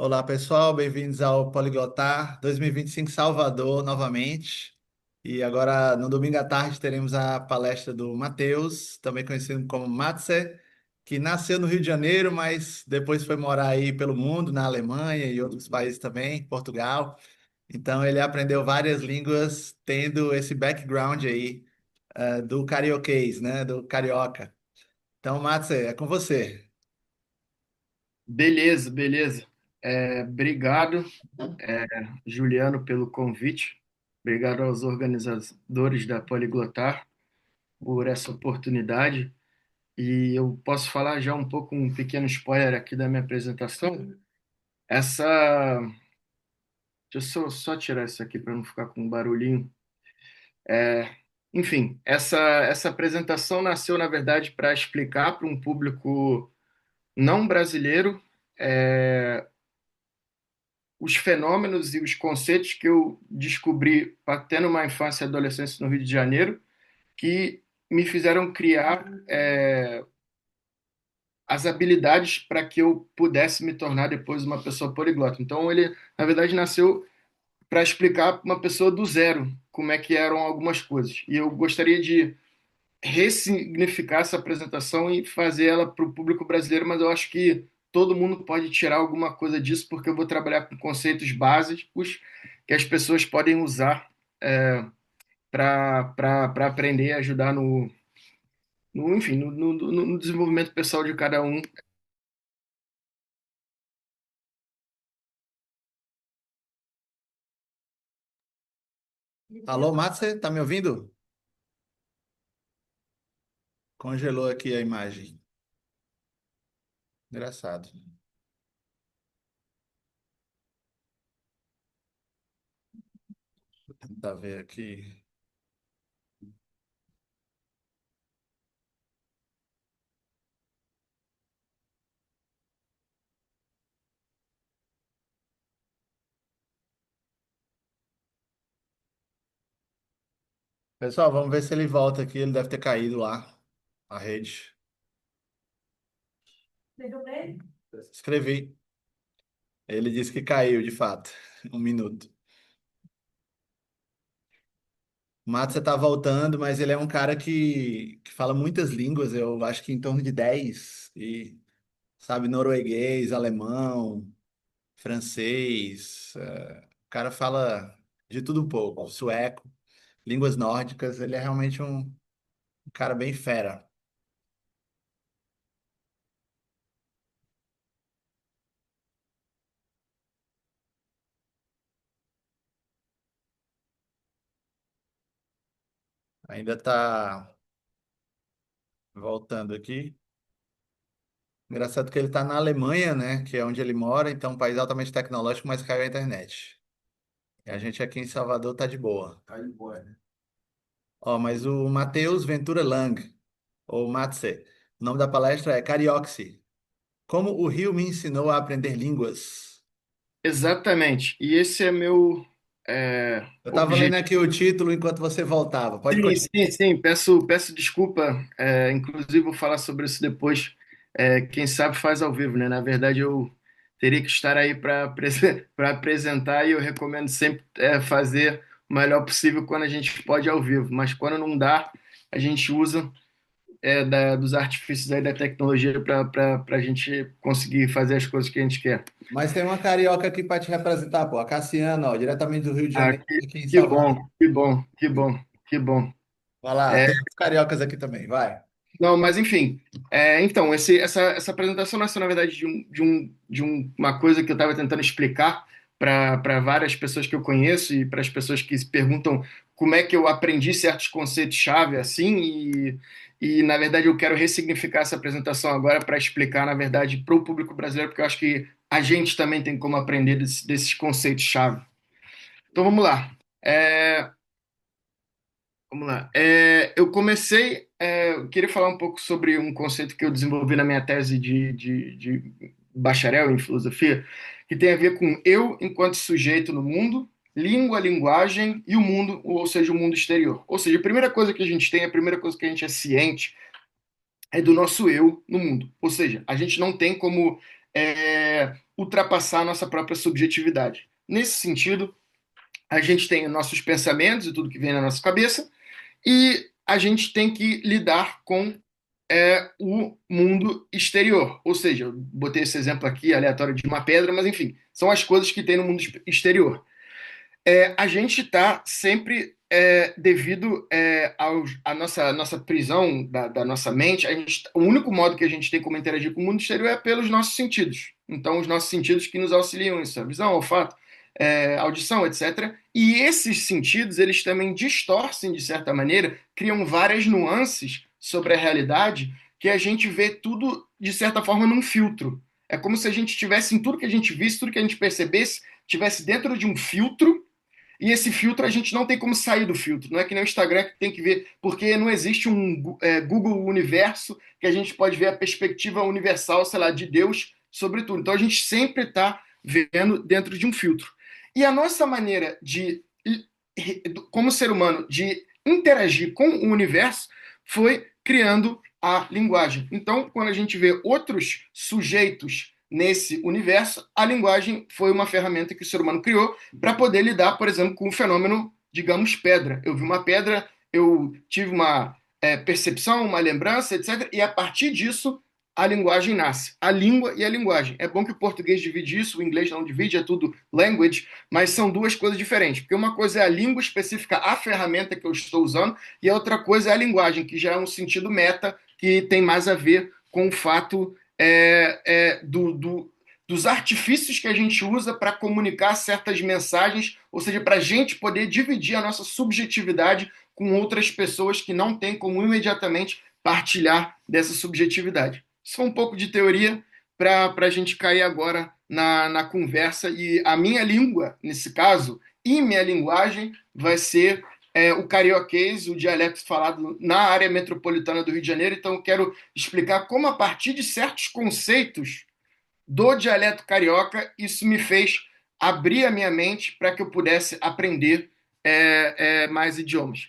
Olá, pessoal, bem-vindos ao Poliglotar 2025 Salvador novamente. E agora, no domingo à tarde, teremos a palestra do Matheus, também conhecido como Matze, que nasceu no Rio de Janeiro, mas depois foi morar aí pelo mundo, na Alemanha e outros países também, Portugal. Então, ele aprendeu várias línguas, tendo esse background aí, do carioquês, né, do carioca. Então, Matze, é com você. Beleza, beleza. Obrigado, Juliano, pelo convite. Obrigado aos organizadores da Poliglotar por essa oportunidade. E eu posso falar já um pouco, um pequeno spoiler aqui da minha apresentação. Essa. Deixa eu só tirar isso aqui para não ficar com um barulhinho. É, Enfim, essa apresentação nasceu, na verdade, para explicar para um público não brasileiro. é, os fenômenos e os conceitos que eu descobri tendo uma infância e adolescência no Rio de Janeiro, que me fizeram criar as habilidades para que eu pudesse me tornar depois uma pessoa poliglota. Então, ele, na verdade, nasceu para explicar para uma pessoa do zero como é que eram algumas coisas. E eu gostaria de ressignificar essa apresentação e fazer ela para o público brasileiro, mas eu acho que todo mundo pode tirar alguma coisa disso, porque eu vou trabalhar com conceitos básicos que as pessoas podem usar para aprender e ajudar enfim, no desenvolvimento pessoal de cada um. Alô, Matze, tá me ouvindo? Congelou aqui a imagem. Engraçado. Vou tentar ver aqui. Pessoal, vamos ver se ele volta aqui. Ele deve ter caído lá, a rede. Escrevi. Ele disse que caiu, de fato. Um minuto. O Matze tá voltando, mas ele é um cara que fala muitas línguas. Eu acho que em torno de 10. E sabe norueguês, alemão, francês. O cara fala de tudo um pouco. Sueco, línguas nórdicas. Ele é realmente um cara bem fera. Ainda tá voltando aqui. Engraçado que ele tá na Alemanha, né? Que é onde ele mora, então um país altamente tecnológico, mas caiu a internet. E a gente aqui em Salvador tá de boa. Tá de boa, né? Ó, mas o Matheus Ventura Lang, ou Matze, o nome da palestra é Carioxy. Como o Rio me ensinou a aprender línguas. Exatamente. E esse é meu Eu tava lendo objetivo. aqui o título enquanto você voltava. Pode Sim, continuar. sim, sim. Peço desculpa. Inclusive, vou falar sobre isso depois. Quem sabe faz ao vivo, né? Na verdade, eu teria que estar aí para para apresentar e eu recomendo sempre fazer o melhor possível quando a gente pode ao vivo. Mas quando não dá, a gente usa dos artifícios aí da tecnologia para a gente conseguir fazer as coisas que a gente quer. Mas tem uma carioca aqui para te representar, pô. A Cassiana, ó, diretamente do Rio de Ah, Janeiro, aqui em que Salvador. bom, que bom, que bom, que bom. Vai lá, É, tem os cariocas aqui também, vai. Não, mas enfim. Então, essa apresentação nasceu, na verdade, uma coisa que eu estava tentando explicar para várias pessoas que eu conheço e para as pessoas que se perguntam como é que eu aprendi certos conceitos-chave assim, na verdade, eu quero ressignificar essa apresentação agora para explicar, na verdade, para o público brasileiro, porque eu acho que a gente também tem como aprender desses conceitos-chave. Então, vamos lá. É, Vamos lá. Eu comecei. Eu queria falar um pouco sobre um conceito que eu desenvolvi na minha tese de bacharel em filosofia, que tem a ver com eu enquanto sujeito no mundo, língua, linguagem e o mundo, ou seja, o mundo exterior. Ou seja, a primeira coisa que a gente tem, a primeira coisa que a gente é ciente é do nosso eu no mundo. Ou seja, a gente não tem como ultrapassar a nossa própria subjetividade. Nesse sentido, a gente tem nossos pensamentos e tudo que vem na nossa cabeça, e a gente tem que lidar com o mundo exterior. Ou seja, eu botei esse exemplo aqui aleatório de uma pedra, mas enfim, são as coisas que tem no mundo exterior. A gente está sempre, devido à nossa prisão da nossa mente, o único modo que a gente tem como interagir com o mundo exterior é pelos nossos sentidos. Então, os nossos sentidos que nos auxiliam isso, a visão, olfato, audição, etc. E esses sentidos, eles também distorcem, de certa maneira, criam várias nuances sobre a realidade que a gente vê tudo, de certa forma, num filtro. É como se a gente tivesse, em tudo que a gente visse, tudo que a gente percebesse, tivesse dentro de um filtro, e esse filtro a gente não tem como sair do filtro. Não é que nem o Instagram que tem que ver, porque não existe um Google Universo que a gente pode ver a perspectiva universal, sei lá, de Deus sobre tudo. Então a gente sempre está vendo dentro de um filtro. E a nossa maneira de, como ser humano, de interagir com o universo foi criando a linguagem. Então, quando a gente vê outros sujeitos nesse universo, a linguagem foi uma ferramenta que o ser humano criou para poder lidar, por exemplo, com o fenômeno, digamos, pedra. Eu vi uma pedra, eu tive uma percepção, uma lembrança, etc. E a partir disso, a linguagem nasce. A língua e a linguagem. É bom que o português divide isso, o inglês não divide, é tudo language, mas são duas coisas diferentes. Porque uma coisa é a língua específica, a ferramenta que eu estou usando, e a outra coisa é a linguagem, que já é um sentido meta, que tem mais a ver com o fato dos artifícios que a gente usa para comunicar certas mensagens, ou seja, para a gente poder dividir a nossa subjetividade com outras pessoas que não têm como imediatamente partilhar dessa subjetividade. Isso foi um pouco de teoria para a gente cair agora na conversa. E a minha língua, nesse caso, e minha linguagem vai ser o carioquês, o dialeto falado na área metropolitana do Rio de Janeiro. Então, eu quero explicar como, a partir de certos conceitos do dialeto carioca, isso me fez abrir a minha mente para que eu pudesse aprender mais idiomas.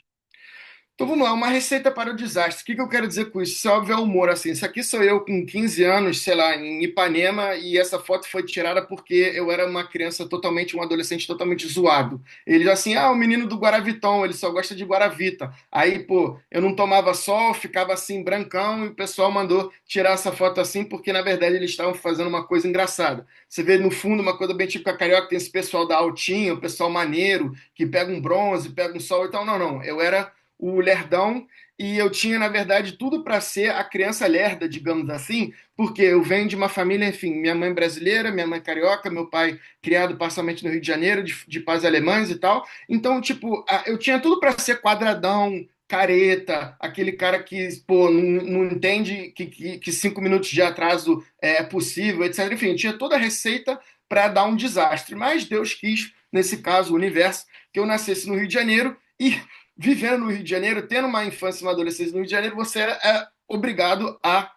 Então vamos lá, uma receita para o desastre. O que eu quero dizer com isso? Isso é óbvio, é humor, assim. Isso aqui sou eu com 15 anos, sei lá, em Ipanema, e essa foto foi tirada porque eu era uma criança totalmente, um adolescente totalmente zoado. Ele assim, o menino do Guaraviton, ele só gosta de Guaravita. Aí, pô, eu não tomava sol, ficava assim, brancão, e o pessoal mandou tirar essa foto assim, porque na verdade eles estavam fazendo uma coisa engraçada. Você vê no fundo uma coisa bem típica carioca, tem esse pessoal da altinha, o pessoal maneiro, que pega um bronze, pega um sol e tal. Não, não, eu era o lerdão, e eu tinha, na verdade, tudo para ser a criança lerda, digamos assim, porque eu venho de uma família, enfim, minha mãe brasileira, minha mãe carioca, meu pai criado parcialmente no Rio de Janeiro, de pais alemães e tal. Então, tipo, eu tinha tudo para ser quadradão, careta, aquele cara que, pô, não entende que 5 minutos de atraso é possível, etc. Enfim, tinha toda a receita para dar um desastre. Mas Deus quis, nesse caso, o universo, que eu nascesse no Rio de Janeiro e vivendo no Rio de Janeiro, tendo uma infância e uma adolescência no Rio de Janeiro, você é obrigado a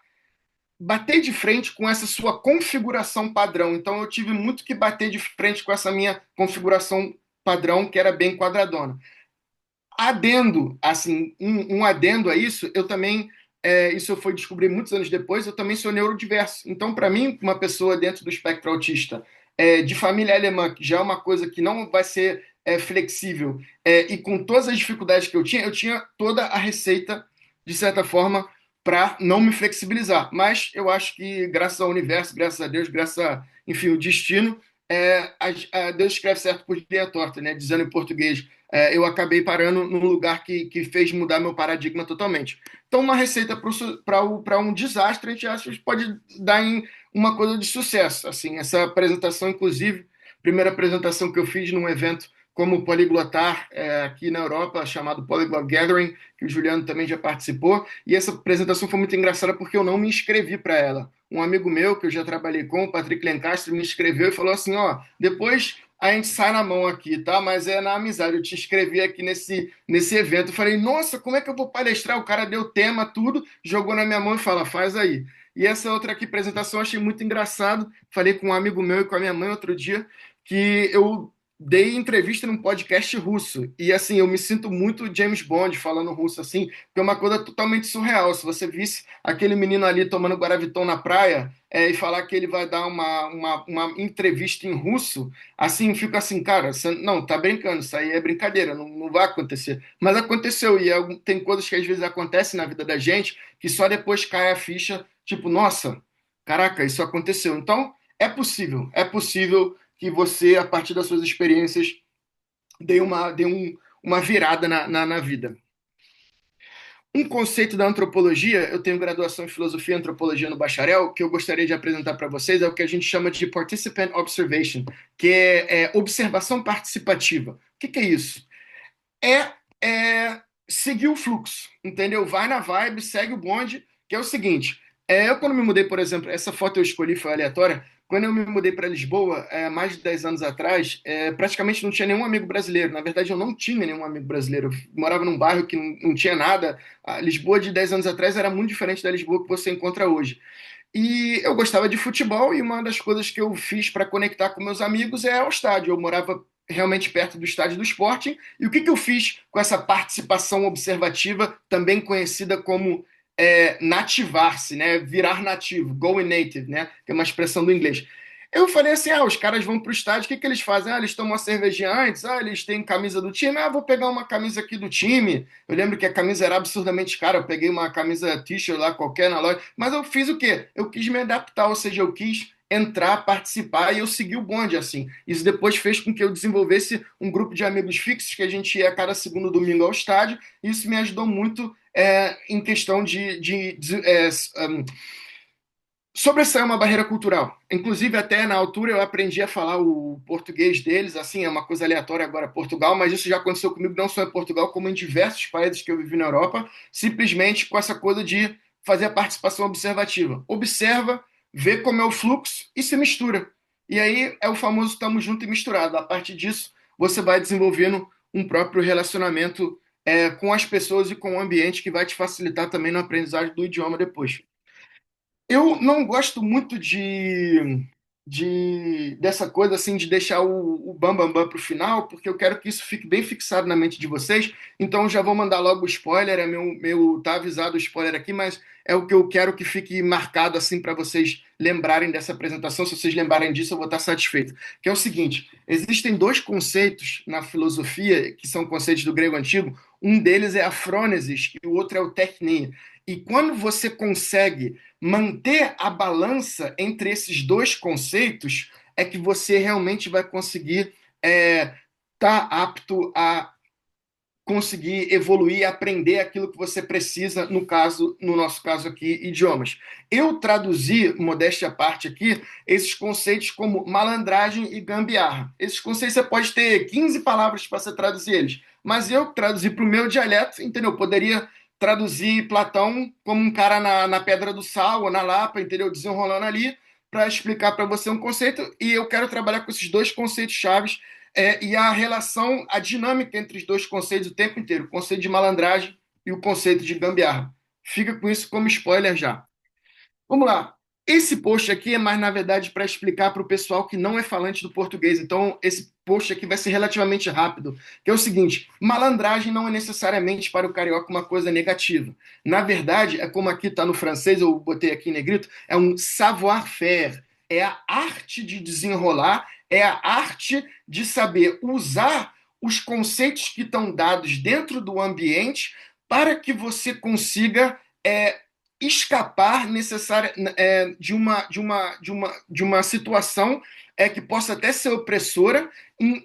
bater de frente com essa sua configuração padrão. Então eu tive muito que bater de frente com essa minha configuração padrão, que era bem quadradona. Adendo, assim, um adendo a isso, eu também, isso eu fui descobrir muitos anos depois, eu também sou neurodiverso. Então, para mim, uma pessoa dentro do espectro autista, de família alemã, que já é uma coisa que não vai ser flexível, e com todas as dificuldades que eu tinha toda a receita, de certa forma, para não me flexibilizar. Mas eu acho que, graças ao universo, graças a Deus, graças a, enfim, o destino, Deus escreve certo por linha torta, né? Dizendo em português, eu acabei parando num lugar que fez mudar meu paradigma totalmente. Então, uma receita para um desastre, a gente acha que pode dar em uma coisa de sucesso. Assim, essa apresentação, inclusive, primeira apresentação que eu fiz num evento como poliglotar aqui na Europa, chamado Polyglot Gathering, que o Juliano também já participou, e essa apresentação foi muito engraçada porque eu não me inscrevi para ela. Um amigo meu, que eu já trabalhei com, o Patrick Lencastre, me inscreveu e falou assim, depois a gente sai na mão aqui, tá? Mas é na amizade, eu te inscrevi aqui nesse evento. Eu falei, nossa, como é que eu vou palestrar? O cara deu tema, tudo, jogou na minha mão e fala, faz aí. E essa outra aqui, apresentação, eu achei muito engraçado. Falei com um amigo meu e com a minha mãe outro dia, que eu dei entrevista num podcast russo. E assim, eu me sinto muito James Bond falando russo assim, porque é uma coisa totalmente surreal. Se você visse aquele menino ali tomando Guaraviton na praia, e falar que ele vai dar uma entrevista em russo, assim, fica assim, cara, você, não, tá brincando, isso aí é brincadeira, não, não vai acontecer. Mas aconteceu, e tem coisas que às vezes acontecem na vida da gente que só depois cai a ficha, tipo, nossa, caraca, isso aconteceu. Então, é possível que você, a partir das suas experiências, dê uma virada na vida. Um conceito da antropologia, eu tenho graduação em filosofia e antropologia no bacharel, que eu gostaria de apresentar para vocês, é o que a gente chama de participant observation, que é observação participativa. O que é isso? É, é seguir o fluxo, entendeu? Vai na vibe, segue o bonde, que é o seguinte. Eu, quando me mudei, por exemplo, essa foto eu escolhi foi aleatória. Quando eu me mudei para Lisboa, mais de 10 anos atrás, praticamente não tinha nenhum amigo brasileiro. Na verdade, eu não tinha nenhum amigo brasileiro. Eu morava num bairro que não tinha nada. A Lisboa de 10 anos atrás era muito diferente da Lisboa que você encontra hoje. E eu gostava de futebol e uma das coisas que eu fiz para conectar com meus amigos é ao estádio. Eu morava realmente perto do estádio do Sporting. E o que eu fiz com essa participação observativa, também conhecida como nativar-se, né? Virar nativo, going native, né? Que é uma expressão do inglês. Eu falei assim: os caras vão para o estádio, o que eles fazem? Eles tomam uma cervejinha antes, eles têm camisa do time, vou pegar uma camisa aqui do time. Eu lembro que a camisa era absurdamente cara, eu peguei uma camisa t-shirt lá qualquer na loja, mas eu fiz o quê? Eu quis me adaptar, ou seja, eu quis entrar, participar e eu segui o bonde assim. Isso depois fez com que eu desenvolvesse um grupo de amigos fixos que a gente ia a cada segundo domingo ao estádio. E isso me ajudou muito em questão de sobressair uma barreira cultural. Inclusive, até na altura eu aprendi a falar o português deles, assim, é uma coisa aleatória agora, Portugal, mas isso já aconteceu comigo não só em Portugal, como em diversos países que eu vivi na Europa, simplesmente com essa coisa de fazer a participação observativa. Observa, vê como é o fluxo e se mistura. E aí é o famoso estamos junto e misturado. A partir disso, você vai desenvolvendo um próprio relacionamento com as pessoas e com o ambiente que vai te facilitar também no aprendizagem do idioma depois. Eu não gosto muito dessa coisa assim de deixar o bam bam bam para o final, porque eu quero que isso fique bem fixado na mente de vocês. Então já vou mandar logo o spoiler, tá avisado o spoiler aqui, mas é o que eu quero que fique marcado assim para vocês lembrarem dessa apresentação. Se vocês lembrarem disso, eu vou estar satisfeito. Que é o seguinte: existem dois conceitos na filosofia que são conceitos do grego antigo. Um deles é a frônesis e o outro é o technia. E quando você consegue manter a balança entre esses dois conceitos, é que você realmente vai conseguir estar apto a conseguir evoluir e aprender aquilo que você precisa, no nosso caso aqui, idiomas. Eu traduzi, modéstia à parte aqui, esses conceitos como malandragem e gambiarra. Esses conceitos você pode ter 15 palavras para você traduzir eles, mas eu traduzi para o meu dialeto, entendeu? Eu poderia traduzir Platão como um cara na Pedra do Sal ou na Lapa, entendeu? Desenrolando ali para explicar para você um conceito, e eu quero trabalhar com esses dois conceitos chaves e a relação, a dinâmica entre os dois conceitos o tempo inteiro, o conceito de malandragem e o conceito de gambiarra. Fica com isso como spoiler já. Vamos lá. Esse post aqui é mais, na verdade, para explicar para o pessoal que não é falante do português. Então, esse post aqui vai ser relativamente rápido, que é o seguinte: malandragem não é necessariamente para o carioca uma coisa negativa. Na verdade, é como aqui está no francês, eu botei aqui em negrito, é um savoir-faire. É a arte de desenrolar, é a arte de saber usar os conceitos que estão dados dentro do ambiente para que você consiga escapar de uma situação que possa até ser opressora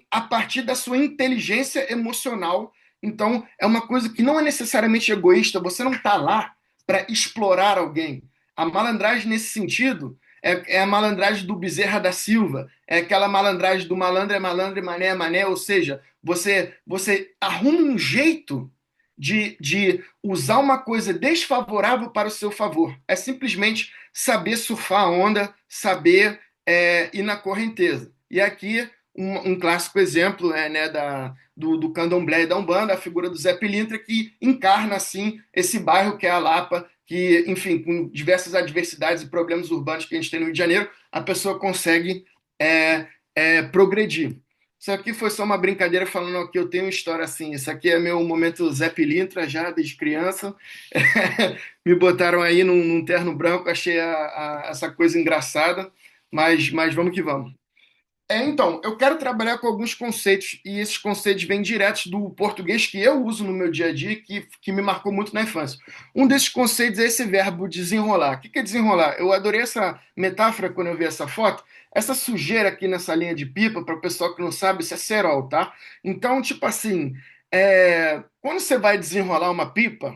a partir da sua inteligência emocional. Então, é uma coisa que não é necessariamente egoísta, você não está lá para explorar alguém. A malandragem, nesse sentido, é a malandragem do Bezerra da Silva, é aquela malandragem do malandro, mané é mané, ou seja, você arruma um jeito de usar uma coisa desfavorável para o seu favor. É simplesmente saber surfar a onda, saber ir na correnteza. E aqui um clássico exemplo né, do candomblé e da Umbanda, a figura do Zé Pilintra, que encarna assim esse bairro que é a Lapa, que, enfim, com diversas adversidades e problemas urbanos que a gente tem no Rio de Janeiro, a pessoa consegue progredir. Isso aqui foi só uma brincadeira falando que eu tenho uma história assim. Isso aqui é meu momento Zé Pilintra já, desde criança. Me botaram aí num terno branco, achei essa coisa engraçada, mas vamos que vamos. Então, eu quero trabalhar com alguns conceitos, e esses conceitos vêm diretos do português que eu uso no meu dia a dia, que me marcou muito na infância. Um desses conceitos é esse verbo desenrolar. O que é desenrolar? Eu adorei essa metáfora quando eu vi essa foto. Essa sujeira aqui nessa linha de pipa, para o pessoal que não sabe, isso é cerol, tá? Então, tipo assim, quando você vai desenrolar uma pipa,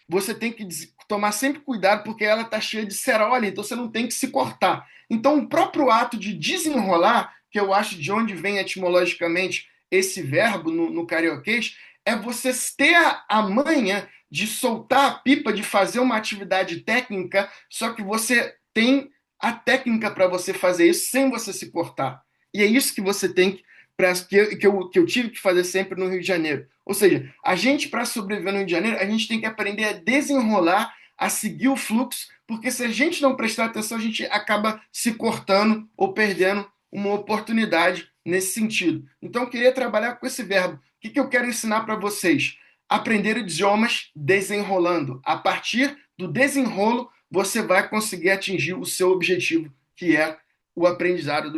você tem que tomar sempre cuidado porque ela está cheia de cerol ali, então você não tem que se cortar. Então, o próprio ato de desenrolar, que eu acho de onde vem etimologicamente esse verbo no carioquês, é você ter a manha de soltar a pipa, de fazer uma atividade técnica, só que você tem a técnica para você fazer isso sem você se cortar. E é isso que você tem que eu tive que fazer sempre no Rio de Janeiro. Ou seja, a gente, para sobreviver no Rio de Janeiro, a gente tem que aprender a desenrolar, a seguir o fluxo, porque se a gente não prestar atenção, a gente acaba se cortando ou perdendo uma oportunidade nesse sentido. Então, eu queria trabalhar com esse verbo. O que eu quero ensinar para vocês? Aprender idiomas desenrolando. A partir do desenrolo, você vai conseguir atingir o seu objetivo, que é o aprendizado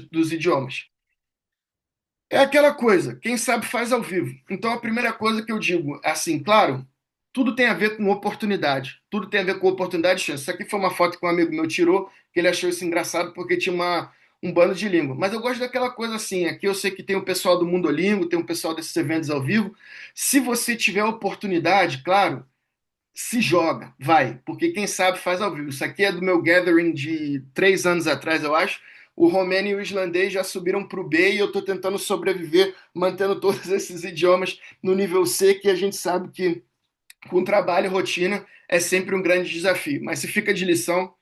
dos idiomas. É aquela coisa, quem sabe faz ao vivo. Então a primeira coisa que eu digo, é assim, claro, tudo tem a ver com oportunidade. Tudo tem a ver com oportunidade e chance. Isso aqui foi uma foto que um amigo meu tirou, que ele achou isso engraçado porque tinha um bando de língua. Mas eu gosto daquela coisa assim, aqui eu sei que tem o pessoal do Mundolingo, tem o pessoal desses eventos ao vivo. Se você tiver oportunidade, claro, se joga, vai, porque quem sabe faz ao vivo. Isso aqui é do meu gathering de 3 anos atrás, eu acho. O romeno e o islandês já subiram para o B e eu estou tentando sobreviver, mantendo todos esses idiomas no nível C, que a gente sabe que com trabalho e rotina é sempre um grande desafio. Mas se fica de lição,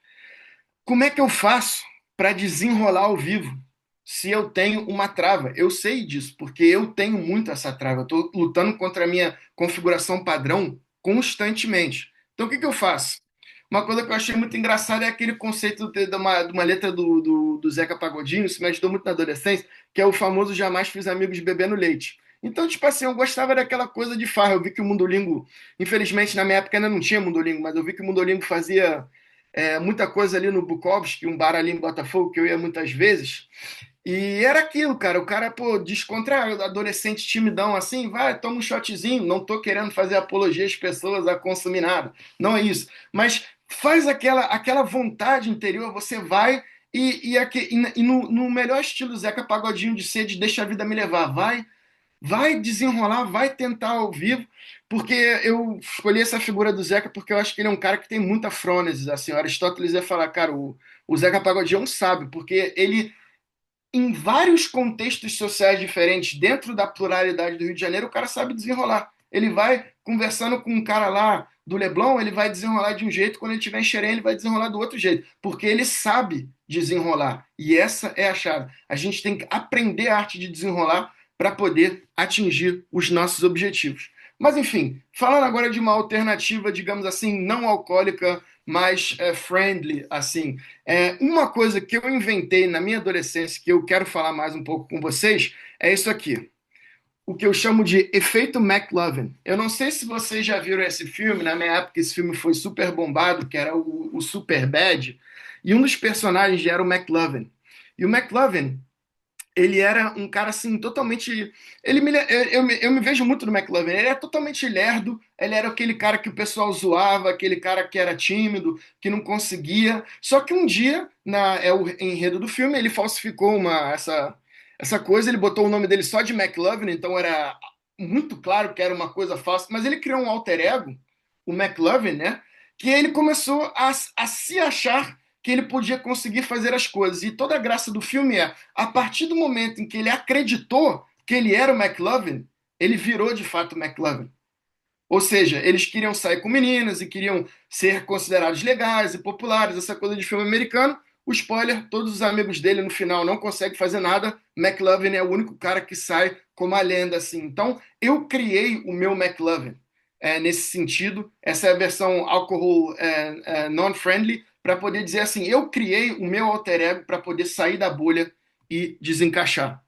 como é que eu faço para desenrolar ao vivo se eu tenho uma trava? Eu sei disso, porque eu tenho muito essa trava. Eu estou lutando contra a minha configuração padrão constantemente. Então, o que eu faço? Uma coisa que eu achei muito engraçada é aquele conceito de uma letra do Zeca Pagodinho, isso me ajudou muito na adolescência, que é o famoso jamais fiz amigos bebendo leite. Então, tipo assim, eu gostava daquela coisa de farra. Eu vi que o Mundolingo, infelizmente na minha época ainda não tinha Mundolingo, mas eu vi que o Mundolingo fazia muita coisa ali no Bukowski, um bar ali em Botafogo, que eu ia muitas vezes. E era aquilo, cara. O cara, pô, descontraído, adolescente timidão assim, vai, toma um shotzinho. Não tô querendo fazer apologia às pessoas a consumir nada. Não é isso. Mas faz aquela vontade interior, você vai e no melhor estilo Zeca Pagodinho de ser, de deixa a vida me levar. Vai desenrolar, vai tentar ao vivo, porque eu escolhi essa figura do Zeca porque eu acho que ele é um cara que tem muita frônesis, assim, o Aristóteles ia falar, cara, o Zeca Pagodinho é um sábio, porque ele, em vários contextos sociais diferentes, dentro da pluralidade do Rio de Janeiro, o cara sabe desenrolar. Ele vai conversando com um cara lá do Leblon, ele vai desenrolar de um jeito, quando ele estiver em Xerém, ele vai desenrolar do outro jeito, porque ele sabe desenrolar. E essa é a chave. A gente tem que aprender a arte de desenrolar para poder atingir os nossos objetivos. Mas, enfim, falando agora de uma alternativa, digamos assim, não alcoólica, mais friendly, assim. Uma coisa que eu inventei na minha adolescência, que eu quero falar mais um pouco com vocês, é isso aqui. O que eu chamo de efeito McLovin. Eu não sei se vocês já viram esse filme, na minha época esse filme foi super bombado, que era o Superbad, e um dos personagens era o McLovin. E o McLovin, ele era um cara assim, totalmente. Eu me vejo muito no McLovin. Ele é totalmente lerdo. Ele era aquele cara que o pessoal zoava, aquele cara que era tímido, que não conseguia. Só que um dia, é o enredo do filme, ele falsificou essa coisa. Ele botou o nome dele só de McLovin, então era muito claro que era uma coisa falsa. Mas ele criou um alter ego, o McLovin, né? Que ele começou a se achar que ele podia conseguir fazer as coisas. E toda a graça do filme é, a partir do momento em que ele acreditou que ele era o McLovin, ele virou de fato o McLovin. Ou seja, eles queriam sair com meninas e queriam ser considerados legais e populares, essa coisa de filme americano. O spoiler, todos os amigos dele no final não conseguem fazer nada. McLovin é o único cara que sai como a lenda assim. Então, eu criei o meu McLovin nesse sentido. Essa é a versão alcohol non-friendly, para poder dizer assim, eu criei o meu alter ego para poder sair da bolha e desencaixar.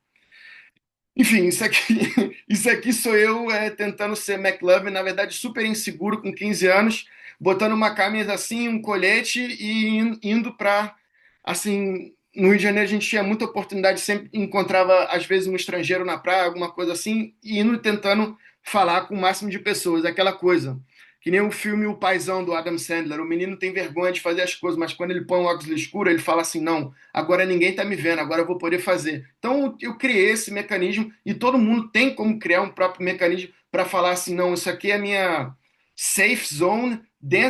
Enfim, isso aqui, isso aqui sou eu tentando ser McLovin, na verdade super inseguro com 15 anos, botando uma camisa assim, um colete e indo para, assim, no Rio de Janeiro a gente tinha muita oportunidade, sempre encontrava às vezes um estrangeiro na praia, alguma coisa assim, e indo tentando falar com o máximo de pessoas, aquela coisa. Que nem o filme O Paizão do Adam Sandler, o menino tem vergonha de fazer as coisas, mas quando ele põe um óculos escuro, ele fala assim: não, agora ninguém está me vendo, agora eu vou poder fazer. Então eu criei esse mecanismo e todo mundo tem como criar um próprio mecanismo para falar assim: não, isso aqui é a minha safe zone,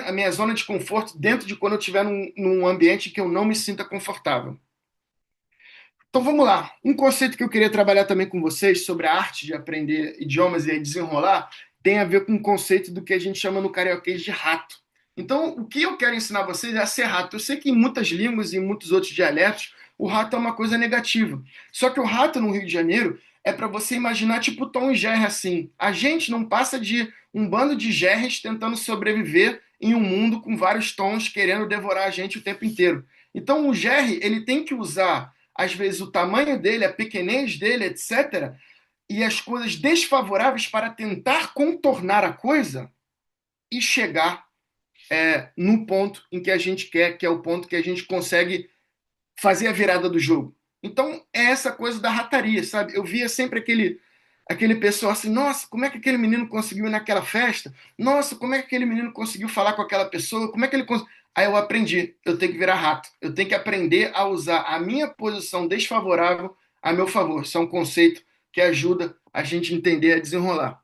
a minha zona de conforto dentro de quando eu estiver num ambiente que eu não me sinta confortável. Então vamos lá. Um conceito que eu queria trabalhar também com vocês sobre a arte de aprender idiomas e desenrolar tem a ver com o conceito do que a gente chama no carioquês de rato. Então, o que eu quero ensinar vocês é a ser rato. Eu sei que em muitas línguas e em muitos outros dialetos, o rato é uma coisa negativa. Só que o rato no Rio de Janeiro é para você imaginar tipo Tom e Jerry assim. A gente não passa de um bando de gerres tentando sobreviver em um mundo com vários tons querendo devorar a gente o tempo inteiro. Então, o Jerry, ele tem que usar às vezes o tamanho dele, a pequenez dele, etc., e as coisas desfavoráveis para tentar contornar a coisa e chegar no ponto em que a gente quer, que é o ponto que a gente consegue fazer a virada do jogo. Então, é essa coisa da rataria, sabe? Eu via sempre aquele pessoal assim, nossa, como é que aquele menino conseguiu ir naquela festa? Nossa, como é que aquele menino conseguiu falar com aquela pessoa? Como é que ele conseguiu? Aí eu aprendi, eu tenho que virar rato. Eu tenho que aprender a usar a minha posição desfavorável a meu favor. Isso é um conceito que ajuda a gente a entender, a desenrolar.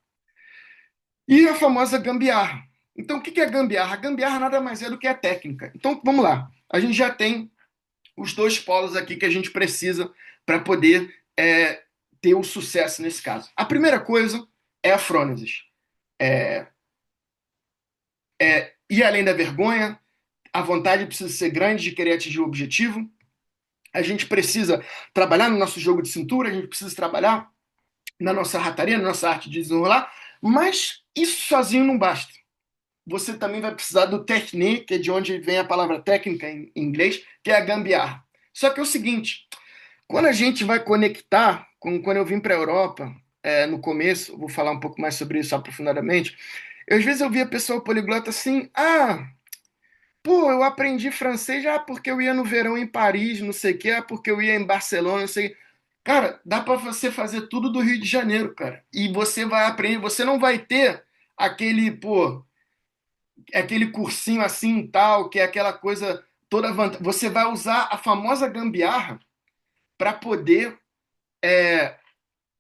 E a famosa gambiarra. Então, o que é gambiarra? A gambiarra nada mais é do que a técnica. Então, vamos lá. A gente já tem os dois polos aqui que a gente precisa para poder ter o sucesso nesse caso. A primeira coisa é a frônesis. É, ir além da vergonha, a vontade precisa ser grande de querer atingir o objetivo. A gente precisa trabalhar no nosso jogo de cintura, a gente precisa trabalhar na nossa rataria, na nossa arte de desenrolar, mas isso sozinho não basta. Você também vai precisar do technique, que é de onde vem a palavra técnica em inglês, que é a gambiarra. Só que é o seguinte, quando a gente vai conectar, quando eu vim para a Europa, no começo, vou falar um pouco mais sobre isso aprofundadamente, às vezes eu via pessoa poliglota assim, pô, eu aprendi francês já porque eu ia no verão em Paris, não sei o quê, porque eu ia em Barcelona, não sei o quê. Cara, dá para você fazer tudo do Rio de Janeiro, cara. E você vai aprender, você não vai ter aquele, pô, aquele cursinho assim e tal, que é aquela coisa toda vantagem. Você vai usar a famosa gambiarra para poder é,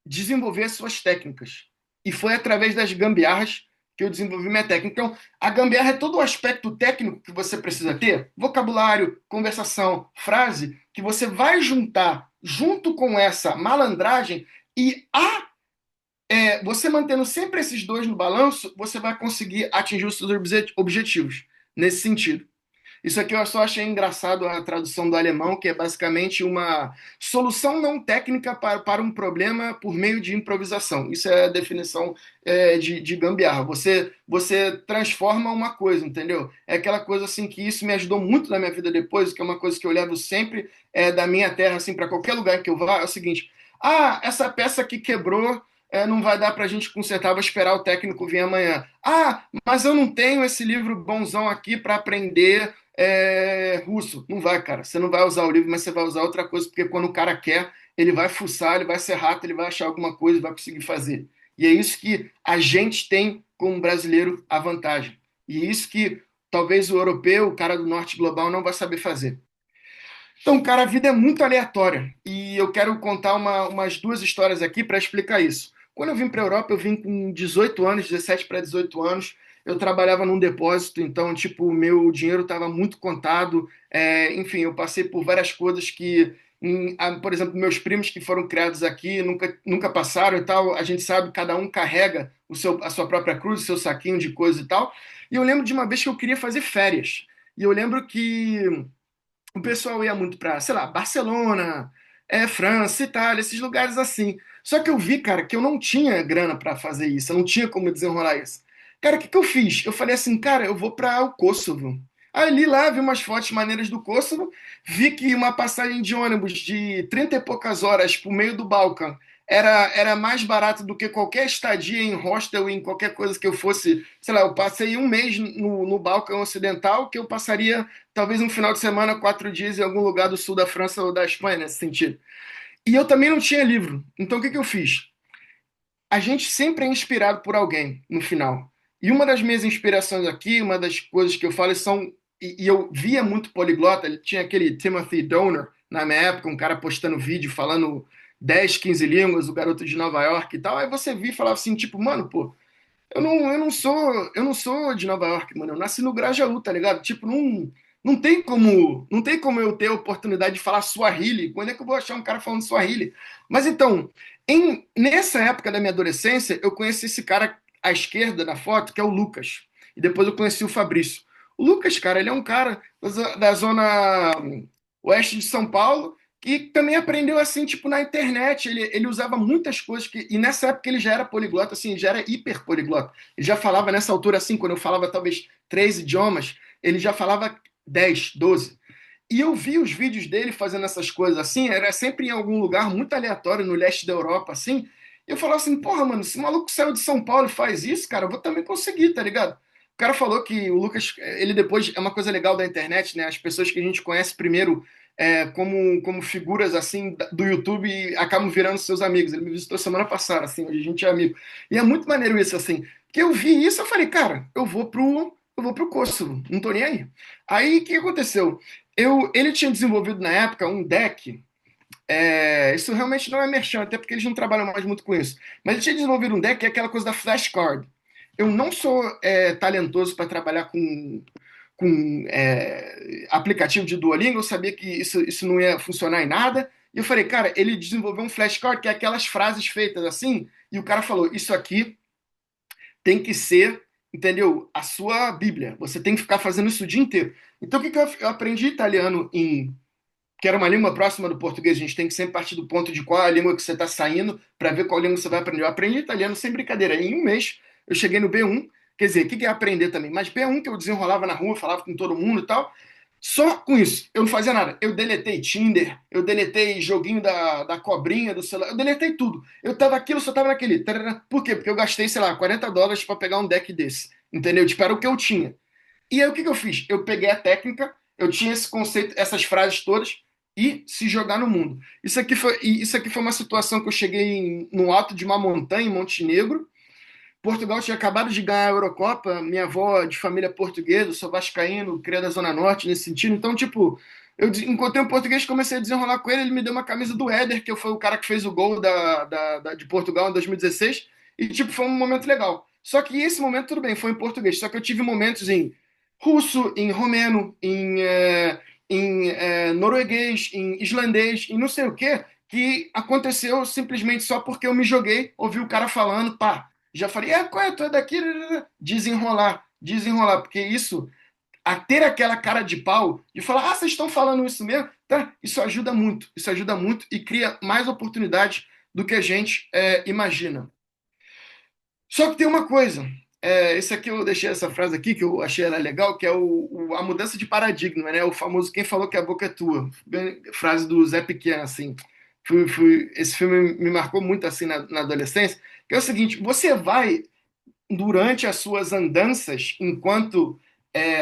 desenvolver suas técnicas. E foi através das gambiarras que eu desenvolvi minha técnica. Então, a gambiarra é todo o aspecto técnico que você precisa ter, vocabulário, conversação, frase, que você vai juntar junto com essa malandragem e você mantendo sempre esses dois no balanço, você vai conseguir atingir os seus objetivos nesse sentido. Isso aqui eu só achei engraçado a tradução do alemão, que é basicamente uma solução não técnica para um problema por meio de improvisação. Isso é a definição de gambiarra. Você transforma uma coisa, entendeu? É aquela coisa assim que isso me ajudou muito na minha vida depois, que é uma coisa que eu levo sempre da minha terra assim para qualquer lugar que eu vá. É o seguinte: essa peça aqui quebrou. Não vai dar para a gente consertar, vou esperar o técnico vir amanhã. Mas eu não tenho esse livro bonzão aqui para aprender russo. Não vai, cara. Você não vai usar o livro, mas você vai usar outra coisa, porque quando o cara quer, ele vai fuçar, ele vai ser rato, ele vai achar alguma coisa e vai conseguir fazer. E é isso que a gente tem como brasileiro a vantagem. E é isso que talvez o europeu, o cara do norte global, não vai saber fazer. Então, cara, a vida é muito aleatória. E eu quero contar umas duas histórias aqui para explicar isso. Quando eu vim para a Europa, eu vim com 18 anos, 17 para 18 anos. Eu trabalhava num depósito, então, tipo, o meu dinheiro estava muito contado. Enfim, eu passei por várias coisas que, por exemplo, meus primos que foram criados aqui nunca passaram e tal. A gente sabe, cada um carrega a sua própria cruz, o seu saquinho de coisa e tal. E eu lembro de uma vez que eu queria fazer férias. E eu lembro que o pessoal ia muito para, sei lá, Barcelona, França, Itália, esses lugares assim. Só que eu vi, cara, que eu não tinha grana para fazer isso, eu não tinha como desenrolar isso. Cara, o que que eu fiz? Eu falei assim, cara, eu vou para o Kosovo. Aí li lá, vi umas fotos maneiras do Kosovo, vi que uma passagem de ônibus de 30 e poucas horas por meio do Balcã era mais barato do que qualquer estadia em hostel, em qualquer coisa que eu fosse. Sei lá, eu passei um mês no Balcão Ocidental, que eu passaria talvez um final de semana, 4 dias em algum lugar do sul da França ou da Espanha, nesse sentido. E eu também não tinha livro. Então o que que eu fiz? A gente sempre é inspirado por alguém no final. E uma das minhas inspirações aqui, uma das coisas que eu falo são. E eu via muito poliglota, ele tinha aquele Timothy Donner, na minha época, um cara postando vídeo falando 10, 15 línguas, o garoto de Nova York e tal. Aí você via e falava assim, tipo, mano, pô, eu não sou de Nova York, mano. Eu nasci no Grajaú, tá ligado? Tipo, não tem como eu ter a oportunidade de falar Swahili. Quando é que eu vou achar um cara falando Swahili? Mas então, nessa época da minha adolescência, eu conheci esse cara à esquerda na foto, que é o Lucas. E depois eu conheci o Fabrício. O Lucas, cara, ele é um cara da zona oeste de São Paulo que também aprendeu assim, tipo, na internet. Ele usava muitas coisas e nessa época ele já era poliglota, assim, já era hiper poliglota. Ele já falava nessa altura, assim, quando eu falava talvez 3 idiomas, ele já falava 10, 12. E eu vi os vídeos dele fazendo essas coisas assim, era sempre em algum lugar muito aleatório, no leste da Europa, assim. E eu falava assim, porra, mano, se o maluco saiu de São Paulo e faz isso, cara, eu vou também conseguir, tá ligado? O cara falou que o Lucas, ele depois, é uma coisa legal da internet, né? As pessoas que a gente conhece primeiro como figuras assim do YouTube e acabam virando seus amigos. Ele me visitou semana passada, assim, hoje a gente é amigo. E é muito maneiro isso, assim. Porque eu vi isso, eu falei, cara, eu vou pro Kosovo, não tô nem aí. Aí o que aconteceu? Ele tinha desenvolvido na época um deck. Isso realmente não é merchan, até porque eles não trabalham mais muito com isso. Mas ele tinha desenvolvido um deck que é aquela coisa da flashcard. Eu não sou talentoso para trabalhar com aplicativo de Duolingo, eu sabia que isso não ia funcionar em nada. E eu falei, cara, ele desenvolveu um flashcard que é aquelas frases feitas assim, e o cara falou: Isso aqui tem que ser, entendeu? A sua Bíblia. Você tem que ficar fazendo isso o dia inteiro. Então, o que que eu aprendi italiano que era uma língua próxima do português? A gente tem que sempre partir do ponto de qual é a língua que você está saindo para ver qual língua você vai aprender. Eu aprendi italiano sem brincadeira. Em um mês, eu cheguei no B1. Quer dizer, o que que é aprender também? Mas B1 que eu desenrolava na rua, falava com todo mundo e tal. Só com isso, eu não fazia nada. Eu deletei Tinder, eu deletei joguinho da cobrinha do celular, eu deletei tudo. Eu tava aquilo, só tava naquele. Tarará. Por quê? Porque eu gastei, sei lá, US$ 40 para pegar um deck desse. Entendeu? Tipo, era o que eu tinha. E aí o que que eu fiz? Eu peguei a técnica, eu tinha esse conceito, essas frases todas, e se jogar no mundo. Isso aqui foi uma situação que eu cheguei no alto de uma montanha em Montenegro. Portugal tinha acabado de ganhar a Eurocopa, minha avó é de família portuguesa, eu sou vascaíno, criado da Zona Norte nesse sentido. Então, tipo, eu encontrei um português, comecei a desenrolar com ele, ele me deu uma camisa do Éder, que foi o cara que fez o gol de Portugal em 2016, e, tipo, foi um momento legal. Só que esse momento, tudo bem, foi em português, só que eu tive momentos em russo, em romeno, em norueguês, em islandês, em não sei o quê, que aconteceu simplesmente só porque eu me joguei, ouvi o cara falando, pá, já falei, qual é, tu é daqui? Desenrolar, desenrolar, porque isso, a ter aquela cara de pau, de falar, vocês estão falando isso mesmo? Tá, isso ajuda muito e cria mais oportunidades do que a gente imagina. Só que tem uma coisa, esse aqui eu deixei essa frase aqui, que eu achei ela legal, que é a mudança de paradigma, né? O famoso quem falou que a boca é tua. Bem, frase do Zé Pequeno, assim. Esse filme me marcou muito assim na adolescência, que é o seguinte, você vai durante as suas andanças, enquanto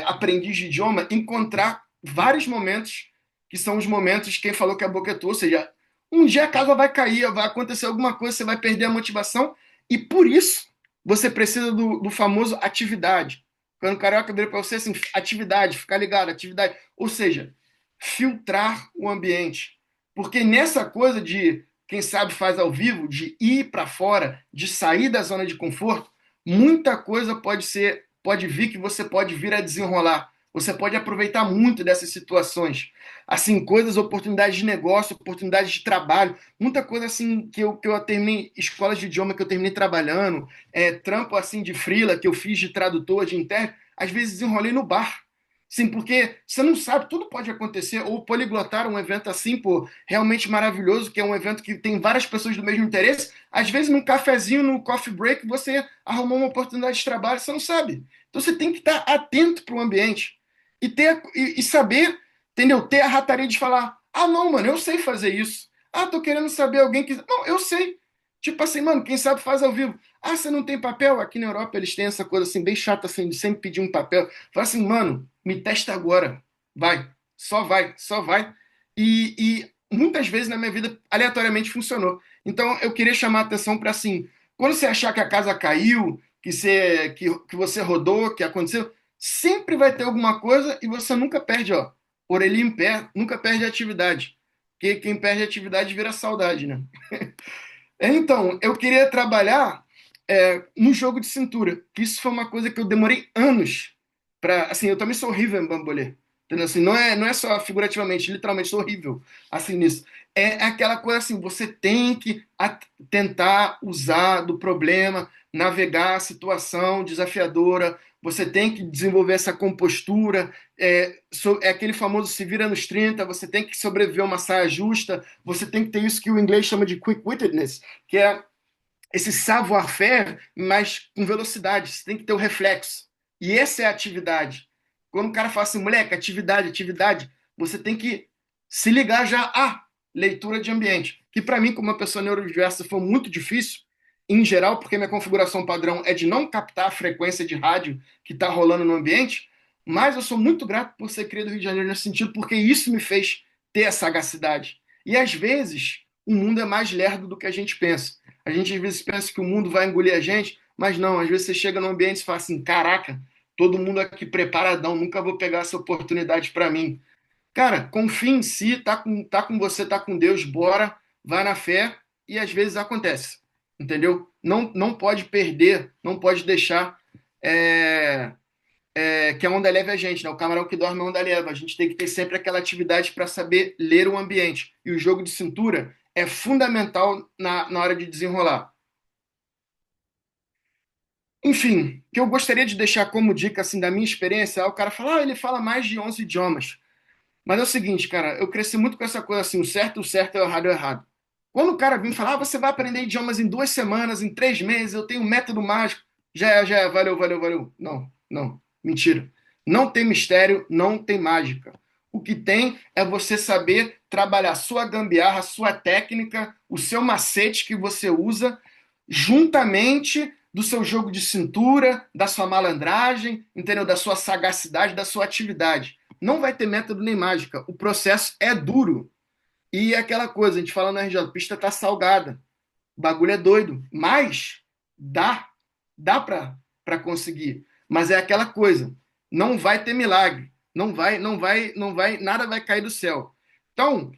aprendiz de idioma, encontrar vários momentos que são os momentos quem falou que a boca é tua, ou seja, um dia a casa vai cair, vai acontecer alguma coisa, você vai perder a motivação, e por isso você precisa do famoso atividade. Quando o carioca vira para você assim, atividade, ficar ligado, atividade. Ou seja, filtrar o ambiente. Porque nessa coisa de, quem sabe faz ao vivo, de ir para fora, de sair da zona de conforto, muita coisa pode vir que você pode vir a desenrolar. Você pode aproveitar muito dessas situações. Assim, coisas, oportunidades de negócio, oportunidades de trabalho, muita coisa assim que eu terminei, escolas de idioma que eu terminei trabalhando, trampo assim de freela que eu fiz de tradutor, de intérprete, às vezes desenrolei no bar. Sim, porque você não sabe, tudo pode acontecer. Ou poliglotar um evento assim, pô, realmente maravilhoso, que é um evento que tem várias pessoas do mesmo interesse. Às vezes, num cafezinho, no coffee break, você arrumou uma oportunidade de trabalho, você não sabe. Então, você tem que estar atento para o ambiente e saber, entendeu? Ter a rataria de falar: não, mano, eu sei fazer isso. Tô querendo saber alguém que. Não, eu sei. Tipo assim, mano, quem sabe faz ao vivo. Ah, você não tem papel? Aqui na Europa eles têm essa coisa assim, bem chata, assim, de sempre pedir um papel. Fala assim, mano, me testa agora. Vai. Só vai, só vai. E muitas vezes na minha vida, aleatoriamente, funcionou. Então, eu queria chamar a atenção para assim, quando você achar que a casa caiu, que você rodou, que aconteceu, sempre vai ter alguma coisa e você nunca perde, ó, orelhinha em pé, nunca perde a atividade. Porque quem perde a atividade vira saudade, né? Então, eu queria trabalhar no jogo de cintura, que isso foi uma coisa que eu demorei anos para. Assim, eu também sou horrível em bambolê. Entendeu? Assim, não é só figurativamente, literalmente sou horrível assim nisso. É aquela coisa assim, você tem que tentar usar do problema, navegar a situação desafiadora, você tem que desenvolver essa compostura, é aquele famoso se vira nos 30, você tem que sobreviver a uma saia justa, você tem que ter isso que o inglês chama de quick-wittedness, que é esse savoir-faire, mas com velocidade. Você tem que ter o reflexo. E essa é a atividade. Quando o cara fala assim, moleque, atividade, atividade, você tem que se ligar já à leitura de ambiente. Que para mim, como uma pessoa neurodiversa, foi muito difícil, em geral, porque minha configuração padrão é de não captar a frequência de rádio que está rolando no ambiente, mas eu sou muito grato por ser criado do Rio de Janeiro nesse sentido, porque isso me fez ter a sagacidade. E às vezes, o mundo é mais lerdo do que a gente pensa. A gente às vezes pensa que o mundo vai engolir a gente, mas não, às vezes você chega num ambiente e fala assim: caraca, todo mundo aqui preparadão, nunca vou pegar essa oportunidade para mim. Cara, confia em si, tá com você, tá com Deus, bora, vai na fé e às vezes acontece, entendeu? Não pode perder, não pode deixar é, que a onda leve a gente, né? O camarão que dorme a onda leva. A gente tem que ter sempre aquela atividade para saber ler o ambiente. E o jogo de cintura é fundamental na hora de desenrolar. Enfim, o que eu gostaria de deixar como dica assim da minha experiência, é o cara fala, ele fala mais de 11 idiomas. Mas é o seguinte, cara, eu cresci muito com essa coisa assim, o certo é o errado. Quando o cara vem falar, você vai aprender idiomas em 2 semanas, em 3 meses, eu tenho um método mágico, já é, valeu, valeu, valeu. Não, não, mentira. Não tem mistério, não tem mágica. O que tem é você saber trabalhar sua gambiarra, sua técnica, o seu macete que você usa, juntamente do seu jogo de cintura, da sua malandragem, entendeu? Da sua sagacidade, da sua atividade. Não vai ter método nem mágica. O processo é duro. E é aquela coisa, a gente fala na região, a pista tá salgada. O bagulho é doido. Mas dá. Dá para conseguir. Mas é aquela coisa. Não vai ter milagre. Não vai, nada vai cair do céu. Então,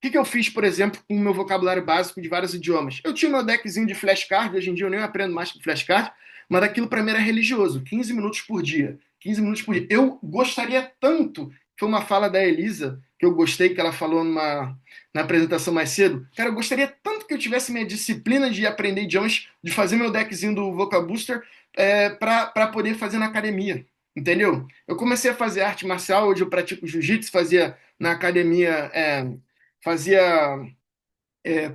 que eu fiz, por exemplo, com o meu vocabulário básico de vários idiomas? Eu tinha meu deckzinho de flashcard, hoje em dia eu nem aprendo mais com flashcard, mas aquilo para mim era religioso, 15 minutos por dia. 15 minutos por dia. Eu gostaria tanto, foi uma fala da Elisa, que eu gostei, que ela falou na apresentação mais cedo. Cara, eu gostaria tanto que eu tivesse minha disciplina de aprender idiomas, de fazer meu deckzinho do Vocal Booster, para poder fazer na academia. Entendeu? Eu comecei a fazer arte marcial, hoje eu pratico jiu-jitsu, fazia na academia fazia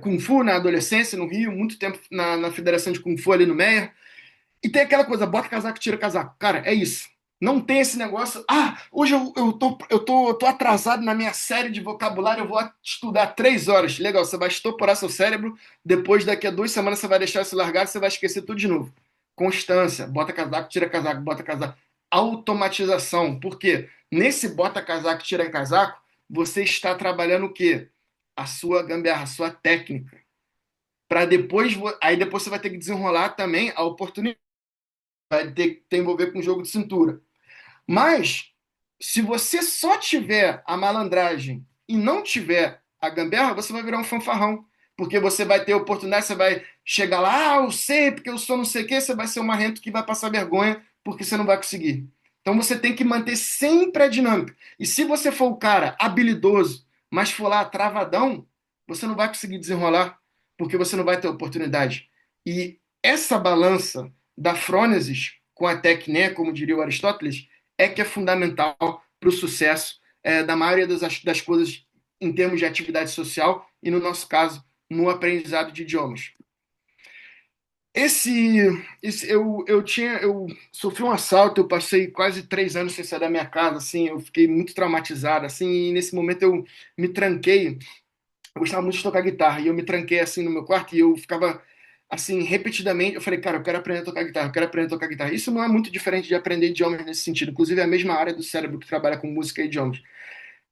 Kung Fu na adolescência, no Rio, muito tempo na Federação de Kung Fu ali no Meia. E tem aquela coisa, bota casaco, tira casaco. Cara, é isso. Não tem esse negócio. Ah, hoje eu tô atrasado na minha série de vocabulário, eu vou estudar 3 horas. Legal, você vai estoporar seu cérebro, depois daqui a 2 semanas você vai deixar isso largado, você vai esquecer tudo de novo. Constância, bota casaco, tira casaco, bota casaco. Automatização. Por quê? Nesse bota casaco, tira casaco, você está trabalhando o quê? A sua gambiarra, a sua técnica. Para depois, aí depois você vai ter que desenrolar também a oportunidade, vai ter que envolver com jogo de cintura. Mas, se você só tiver a malandragem e não tiver a gambiarra, você vai virar um fanfarrão. Porque você vai ter oportunidade, você vai chegar lá, eu sei, porque eu sou não sei o quê, você vai ser um marrento que vai passar vergonha, porque você não vai conseguir. Então você tem que manter sempre a dinâmica. E se você for o cara habilidoso, mas for lá travadão, você não vai conseguir desenrolar, porque você não vai ter oportunidade. E essa balança da frônesis com a tecné, como diria o Aristóteles, é que é fundamental para o sucesso da maioria das coisas em termos de atividade social e, no nosso caso, no aprendizado de idiomas. Esse, eu sofri um assalto, eu passei quase 3 anos sem sair da minha casa, assim, eu fiquei muito traumatizado, assim, e nesse momento eu me tranquei. Eu gostava muito de tocar guitarra e eu me tranquei assim no meu quarto e eu ficava assim, repetidamente. Eu falei, cara, eu quero aprender a tocar guitarra, eu quero aprender a tocar guitarra. Isso não é muito diferente de aprender idiomas nesse sentido. Inclusive, é a mesma área do cérebro que trabalha com música e idiomas.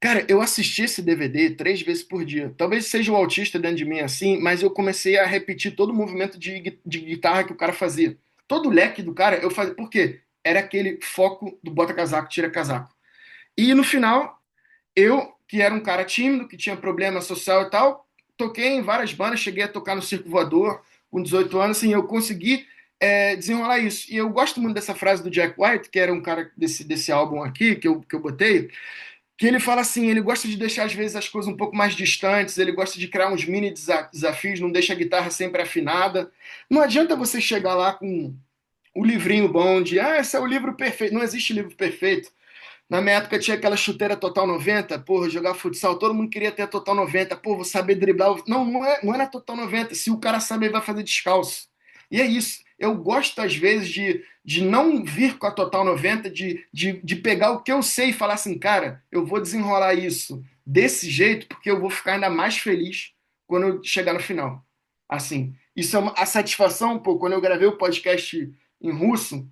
Cara, eu assisti esse DVD 3 vezes por dia. Talvez seja o autista dentro de mim assim, mas eu comecei a repetir todo o movimento de guitarra que o cara fazia. Todo o leque do cara, eu fazia. Por quê? Era aquele foco do bota casaco, tira casaco. E no final, eu, que era um cara tímido, que tinha problema social e tal, toquei em várias bandas, cheguei a tocar no Circo Voador com 18 anos, assim, eu consegui desenrolar isso. E eu gosto muito dessa frase do Jack White, que era um cara desse álbum aqui, que eu botei, que ele fala assim, ele gosta de deixar às vezes as coisas um pouco mais distantes, ele gosta de criar uns mini desafios, não deixa a guitarra sempre afinada. Não adianta você chegar lá com o livrinho bom de, esse é o livro perfeito. Não existe livro perfeito. Na minha época tinha aquela chuteira Total 90, porra, jogar futsal, todo mundo queria ter a Total 90, pô, vou saber driblar. Não, não é na Total 90, se o cara sabe, ele vai fazer descalço. E é isso. Eu gosto, às vezes, de não vir com a Total 90, de pegar o que eu sei e falar assim, cara, eu vou desenrolar isso desse jeito, porque eu vou ficar ainda mais feliz quando eu chegar no final. Assim, isso é a satisfação, pô, quando eu gravei o podcast em russo,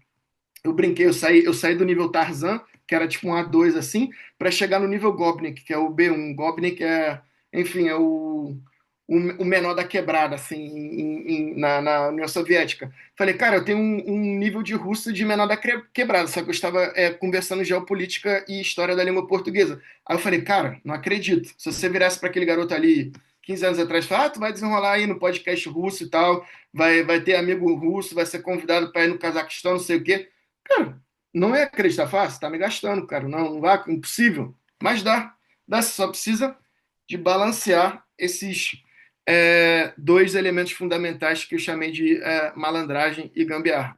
eu brinquei, eu saí do nível Tarzan, que era tipo um A2 assim, para chegar no nível Gopnik, que é o B1. Gopnik é, enfim, é o menor da quebrada, assim, na União Soviética. Falei, cara, eu tenho um nível de russo de menor da quebrada, só que eu estava conversando geopolítica e história da língua portuguesa. Aí eu falei, cara, não acredito. Se você virasse para aquele garoto ali 15 anos atrás, falar, tu vai desenrolar aí no podcast russo e tal, vai ter amigo russo, vai ser convidado para ir no Cazaquistão, não sei o quê. Cara, não é acreditar fácil, tá me gastando, cara. Não, não vai, impossível. Mas dá. Dá, você só precisa de balancear esses dois elementos fundamentais que eu chamei de malandragem e gambiarra.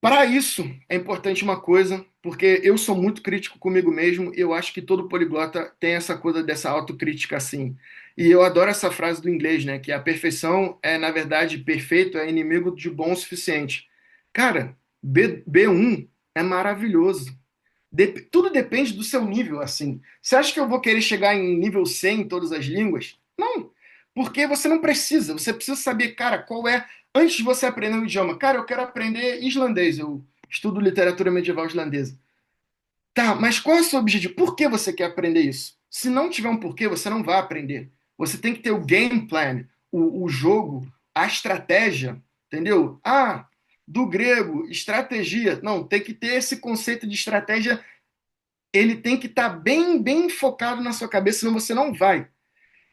Para isso, é importante uma coisa, porque eu sou muito crítico comigo mesmo e eu acho que todo poliglota tem essa coisa dessa autocrítica assim. E eu adoro essa frase do inglês, né? Que a perfeição é, na verdade, perfeito é inimigo de bom o suficiente. Cara, B1 é maravilhoso. Tudo depende do seu nível, assim. Você acha que eu vou querer chegar em nível 100 em todas as línguas? Não, porque você não precisa. Você precisa saber, cara, qual é. Antes de você aprender um idioma, cara, eu quero aprender islandês. Eu estudo literatura medieval islandesa. Tá, mas qual é o seu objetivo? Por que você quer aprender isso? Se não tiver um porquê, você não vai aprender. Você tem que ter o game plan, o jogo, a estratégia, entendeu? Ah, do grego, estratégia. Não, tem que ter esse conceito de estratégia, ele tem que estar bem, bem focado na sua cabeça, senão você não vai.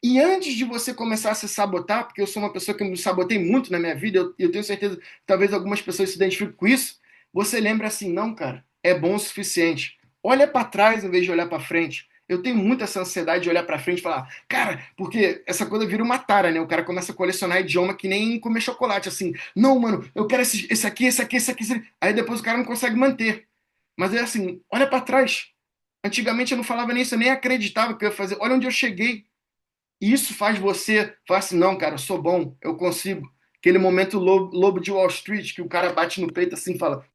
E antes de você começar a se sabotar, porque eu sou uma pessoa que me sabotei muito na minha vida, eu tenho certeza que talvez algumas pessoas se identifiquem com isso, você lembra assim, não, cara, é bom o suficiente. Olha para trás em vez de olhar para frente. Eu tenho muita essa ansiedade de olhar para frente e falar, cara, porque essa coisa vira uma tara, né? O cara começa a colecionar idioma que nem comer chocolate, assim. Não, mano, eu quero esse aqui, esse aqui, esse aqui, esse aqui. Aí depois o cara não consegue manter. Mas é assim, olha para trás. Antigamente eu não falava nisso, eu nem acreditava que eu ia fazer. Olha onde eu cheguei. E isso faz você falar assim, não, cara, eu sou bom, eu consigo. Aquele momento lobo de Wall Street, que o cara bate no peito assim e fala,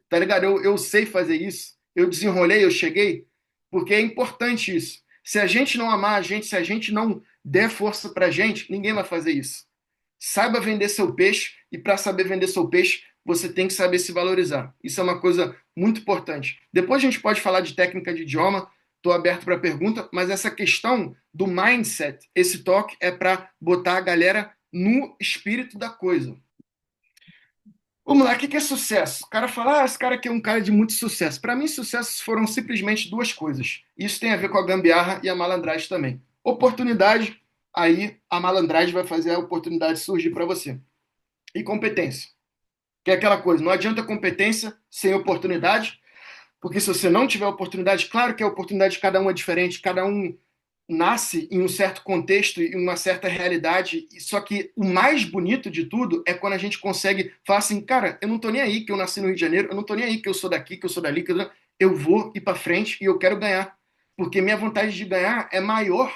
tá ligado? Eu sei fazer isso. Eu desenrolei, eu cheguei. Porque é importante isso. Se a gente não amar a gente, se a gente não der força pra gente, ninguém vai fazer isso. Saiba vender seu peixe, e para saber vender seu peixe, você tem que saber se valorizar. Isso é uma coisa muito importante. Depois a gente pode falar de técnica de idioma, estou aberto para pergunta, mas essa questão do mindset, esse toque é para botar a galera no espírito da coisa. Vamos lá, o que é sucesso? O cara fala, esse cara aqui é um cara de muito sucesso. Para mim, sucesso foram simplesmente duas coisas. Isso tem a ver com a gambiarra e a malandragem também. Oportunidade, aí a malandragem vai fazer a oportunidade surgir para você. E competência, que é aquela coisa, não adianta competência sem oportunidade, porque se você não tiver oportunidade, claro que a oportunidade de cada um é diferente, cada um nasce em um certo contexto e uma certa realidade, só que o mais bonito de tudo é quando a gente consegue falar assim, cara, eu não tô nem aí que eu nasci no Rio de Janeiro, eu não tô nem aí que eu sou daqui, que eu sou dali, eu vou ir para frente e eu quero ganhar, porque minha vontade de ganhar é maior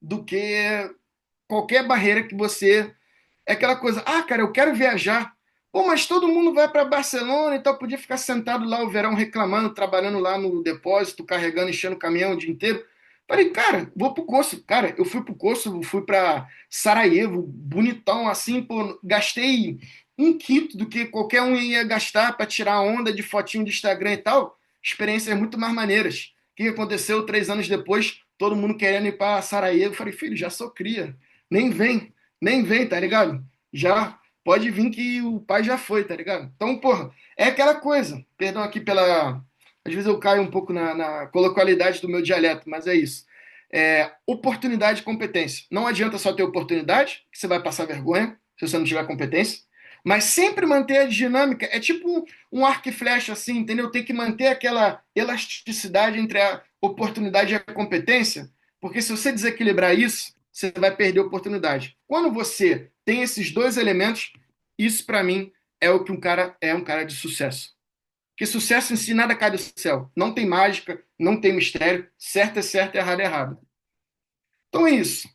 do que qualquer barreira que você. É aquela coisa, cara, eu quero viajar. Pô, mas todo mundo vai para Barcelona e tal, podia ficar sentado lá o verão reclamando, trabalhando lá no depósito, carregando, enchendo o caminhão o dia inteiro. Falei, cara, vou pro Kosovo. Cara, eu fui pro Kosovo, fui pra Sarajevo, bonitão assim, pô, gastei um quinto do que qualquer um ia gastar para tirar onda de fotinho de Instagram e tal. Experiências muito mais maneiras. O que aconteceu 3 anos depois? Todo mundo querendo ir para Sarajevo. Falei, filho, já sou cria. Nem vem, nem vem, tá ligado? Já pode vir que o pai já foi, tá ligado? Então, porra, é aquela coisa. Perdão aqui pela. Às vezes eu caio um pouco na coloquialidade do meu dialeto, mas é isso. Oportunidade e competência. Não adianta só ter oportunidade, que você vai passar vergonha se você não tiver competência. Mas sempre manter a dinâmica. É tipo um arco e flecha, assim, entendeu? Tem que manter aquela elasticidade entre a oportunidade e a competência, porque se você desequilibrar isso, você vai perder a oportunidade. Quando você tem esses dois elementos, isso para mim é o que um cara de sucesso. Porque sucesso em si nada cai do céu. Não tem mágica, não tem mistério. Certo é certo, errado é errado. Então é isso.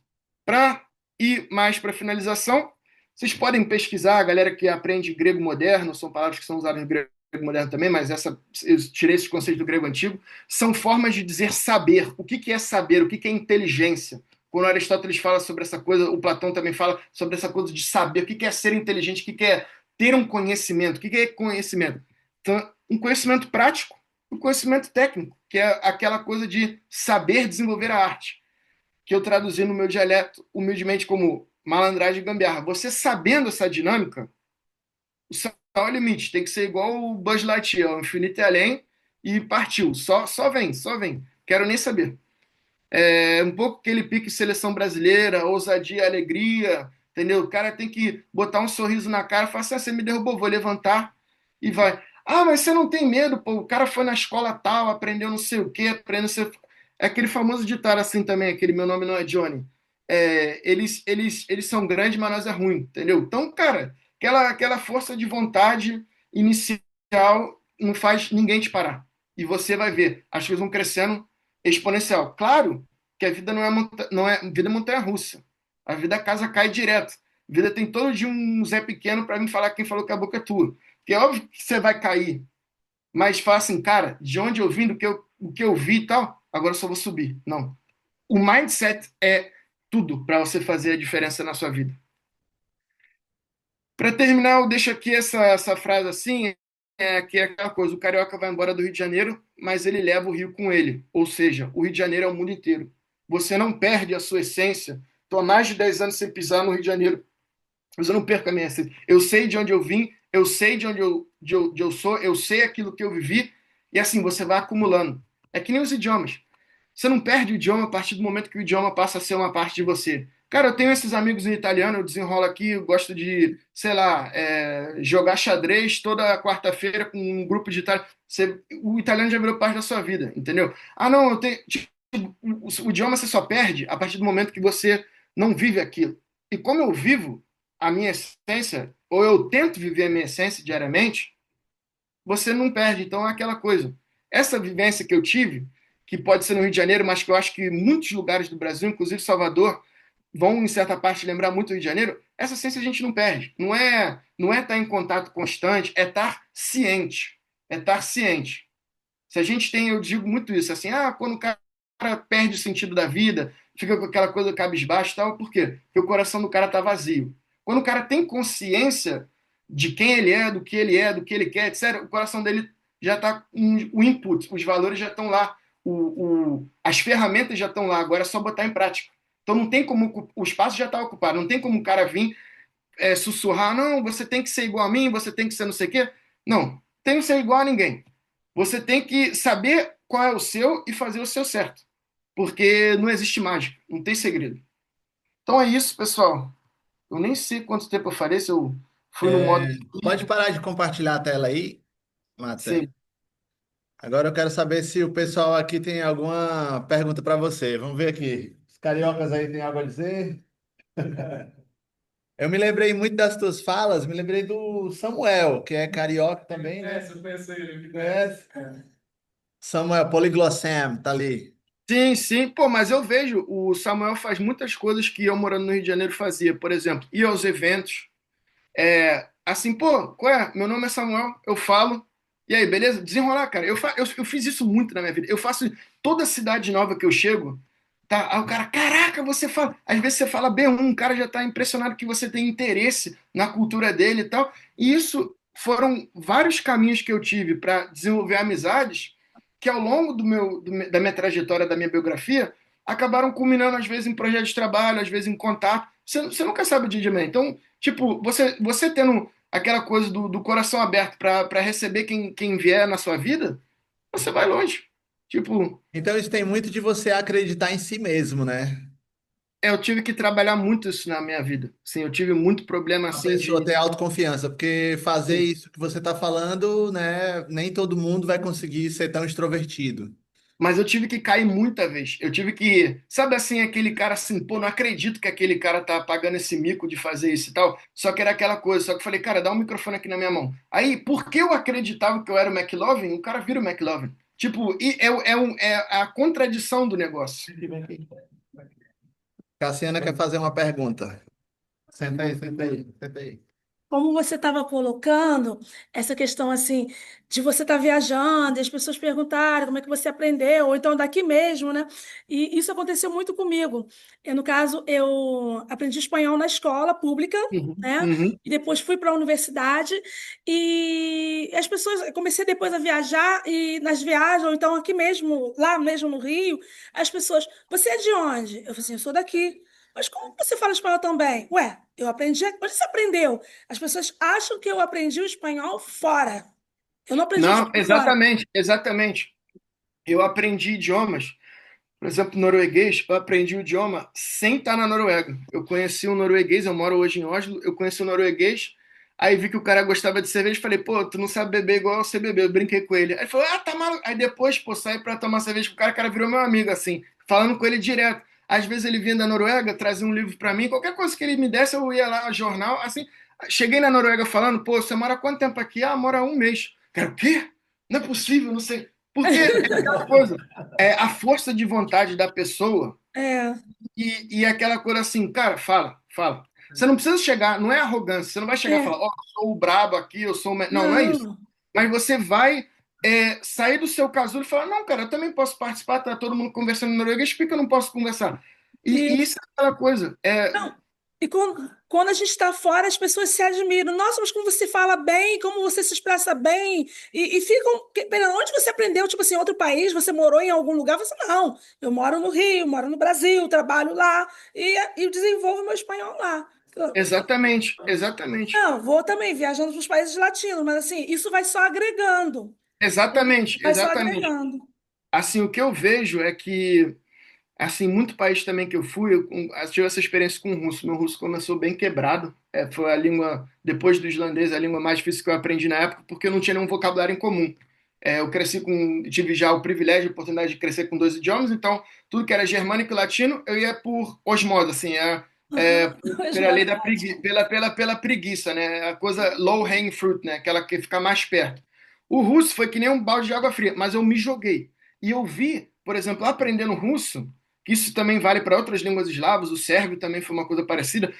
Para ir mais para a finalização, vocês podem pesquisar, a galera que aprende grego moderno, são palavras que são usadas no grego moderno também, mas eu tirei esses conceitos do grego antigo, são formas de dizer saber. O que é saber? O que é inteligência? Quando Aristóteles fala sobre essa coisa, o Platão também fala sobre essa coisa de saber. O que é ser inteligente? O que é ter um conhecimento? O que é conhecimento? Então, um conhecimento prático, um conhecimento técnico, que é aquela coisa de saber desenvolver a arte, que eu traduzi no meu dialeto humildemente como malandragem e gambiarra. Você sabendo essa dinâmica, o céu é o limite. Tem que ser igual o Buzz Lightyear, o infinito e além, e partiu. Só vem, só vem. Quero nem saber. É um pouco aquele pique seleção brasileira, ousadia, alegria, entendeu? O cara tem que botar um sorriso na cara e falar assim, ah, você me derrubou, vou levantar e vai. Ah, mas você não tem medo, pô, o cara foi na escola tal, aprendeu não sei o quê, aprendeu não sei... É aquele famoso ditado assim também, aquele meu nome não é Johnny. Eles são grandes, mas nós é ruim, entendeu? Então, cara, aquela força de vontade inicial não faz ninguém te parar. E você vai ver, as coisas vão crescendo exponencial. Claro que a vida não é vida montanha-russa. A vida a casa cai direto. A vida tem todo dia um Zé Pequeno para me falar quem falou que a boca é tua. Porque é óbvio que você vai cair, mas fala assim, cara, de onde eu vim, o que eu vi e tal, agora eu só vou subir. Não. O mindset é tudo para você fazer a diferença na sua vida. Para terminar, eu deixo aqui essa frase assim, que é aquela coisa, o carioca vai embora do Rio de Janeiro, mas ele leva o Rio com ele. Ou seja, o Rio de Janeiro é o mundo inteiro. Você não perde a sua essência. Estou há mais de 10 anos sem pisar no Rio de Janeiro, mas eu não perco a minha essência. Eu sei de onde eu vim, eu sei de eu sou, eu sei aquilo que eu vivi, e assim, você vai acumulando. É que nem os idiomas. Você não perde o idioma a partir do momento que o idioma passa a ser uma parte de você. Cara, eu tenho esses amigos em italiano, eu desenrolo aqui, eu gosto de, sei lá, jogar xadrez toda quarta-feira com um grupo de italiano. O italiano já virou parte da sua vida, entendeu? Ah, não, eu tenho. Tipo, o idioma você só perde a partir do momento que você não vive aquilo. E como eu vivo a minha essência, ou eu tento viver a minha essência diariamente, você não perde. Então é aquela coisa. Essa vivência que eu tive, que pode ser no Rio de Janeiro, mas que eu acho que muitos lugares do Brasil, inclusive Salvador, vão em certa parte lembrar muito do Rio de Janeiro. Essa essência a gente não perde. Não é estar em contato constante, é estar ciente. É estar ciente. Se a gente tem, eu digo muito isso, assim, quando o cara perde o sentido da vida, fica com aquela coisa cabisbaixo e tal, por quê? Porque o coração do cara tá vazio. Quando o cara tem consciência de quem ele é, do que ele é, do que ele quer, etc., o coração dele já está, o input, os valores já estão lá, as ferramentas já estão lá, agora é só botar em prática. Então não tem como, o espaço já está ocupado, não tem como o cara vir sussurrar, não, você tem que ser igual a mim, você tem que ser não sei o quê. Não, tem que ser igual a ninguém. Você tem que saber qual é o seu e fazer o seu certo. Porque não existe mágica, não tem segredo. Então é isso, pessoal. Eu nem sei quanto tempo eu falei, se eu fui no modo. Pode parar de compartilhar a tela aí, Mata. Sim. Agora eu quero saber se o pessoal aqui tem alguma pergunta para você. Vamos ver aqui. Os cariocas aí têm algo a dizer? Eu me lembrei muito das tuas falas, me lembrei do Samuel, que é carioca também, né? Eu conheço ele, conhece? Samuel, Polyglot Sam, tá ali. Sim, sim. Pô, mas eu vejo, o Samuel faz muitas coisas que eu morando no Rio de Janeiro fazia. Por exemplo, ir aos eventos. Assim, pô, qual é? Meu nome é Samuel, eu falo. E aí, beleza? Desenrolar, cara. Eu fiz isso muito na minha vida. Eu faço toda cidade nova que eu chego. Tá? Aí o cara, caraca, você fala. Às vezes você fala B1, o cara já está impressionado que você tem interesse na cultura dele e tal. E isso foram vários caminhos que eu tive para desenvolver amizades que ao longo da minha trajetória, da minha biografia, acabaram culminando, às vezes, em projetos de trabalho, às vezes em contato. Você nunca sabe o dia de amanhã. Então, tipo, você tendo aquela coisa do coração aberto para receber quem vier na sua vida, você vai longe. Tipo, Então isso tem muito de você acreditar em si mesmo, né? eu tive que trabalhar muito isso na minha vida. Sim, eu tive muito problema A assim pessoa de. ter autoconfiança, porque fazer Sim. isso que você está falando, né? Nem todo mundo vai conseguir ser tão extrovertido. Mas eu tive que cair muita vez. Eu tive que, sabe assim, aquele cara assim, pô, não acredito que aquele cara tá pagando esse mico de fazer isso e tal. Só que era aquela coisa, só que eu falei, cara, dá um microfone aqui na minha mão. Aí, porque eu acreditava que eu era o McLovin, o cara vira o McLovin. Tipo, e é a contradição do negócio. Cassiana quer fazer uma pergunta. Senta aí, senta aí, senta aí. Como você estava colocando essa questão assim de você estar viajando e as pessoas perguntarem como é que você aprendeu, ou então daqui mesmo, né? E isso aconteceu muito comigo. No caso, eu aprendi espanhol na escola pública, Uhum, né? uhum. E depois fui para a universidade e as pessoas, eu comecei depois a viajar e nas viagens, ou então aqui mesmo, lá mesmo no Rio, as pessoas, você é de onde? Eu falei assim, eu sou daqui. Mas como você fala espanhol também? Ué, eu aprendi. Onde você aprendeu? As pessoas acham que eu aprendi o espanhol fora. Eu não aprendi o Não, espanhol fora. exatamente, exatamente. Eu aprendi idiomas. Por exemplo, norueguês, eu aprendi o idioma sem estar na Noruega. Eu conheci um norueguês, eu moro hoje em Oslo, eu conheci um norueguês, aí vi que o cara gostava de cerveja, falei, pô, tu não sabe beber igual você bebeu, eu brinquei com ele. Aí ele falou, ah, tá maluco. Aí depois, pô, saí pra tomar cerveja com o cara virou meu amigo, assim, falando com ele direto. Às vezes ele vinha da Noruega, trazia um livro pra mim, qualquer coisa que ele me desse, eu ia lá, jornal, assim. Cheguei na Noruega falando, pô, você mora quanto tempo aqui? Ah, mora um mês. Cara, o quê? Não é possível, não sei. Porque é aquela coisa a força de vontade da pessoa É, e aquela coisa assim, cara, fala, fala. Você não precisa chegar, não é arrogância, você não vai chegar e é. falar, ó, eu sou o brabo aqui, eu sou o. Não, não é isso. Não. Mas você vai sair do seu casulo e falar, não, cara, eu também posso participar, tá todo mundo conversando em norueguês, por que eu não posso conversar? E E, isso é aquela coisa. não. E quando a gente está fora, as pessoas se admiram. Nossa, mas como você fala bem, como você se expressa bem. E ficam. Pera, onde você aprendeu? Tipo assim, em outro país? Você morou em algum lugar? Você, não. Eu moro no Rio, moro no Brasil, trabalho lá. E eu desenvolvo meu espanhol lá. Exatamente, exatamente. Não, vou também viajando para os países latinos, mas assim, isso vai só agregando. Exatamente, Vai só exatamente. agregando. Assim, o que eu vejo é que assim, muito país também que eu fui, eu tive essa experiência com o russo. Meu russo começou bem quebrado. Foi a língua, depois do islandês, a língua mais difícil que eu aprendi na época, porque eu não tinha nenhum vocabulário em comum. Tive já o privilégio, a oportunidade de crescer com dois idiomas, então tudo que era germânico e latino, eu ia por osmose, assim, pela lei da Ótimo. pela preguiça, né? A coisa low hanging fruit, né? Aquela que fica mais perto. O russo foi que nem um balde de água fria, mas eu me joguei. E eu vi, por exemplo, aprendendo russo, que isso também vale para outras línguas eslavas, o sérvio também foi uma coisa parecida.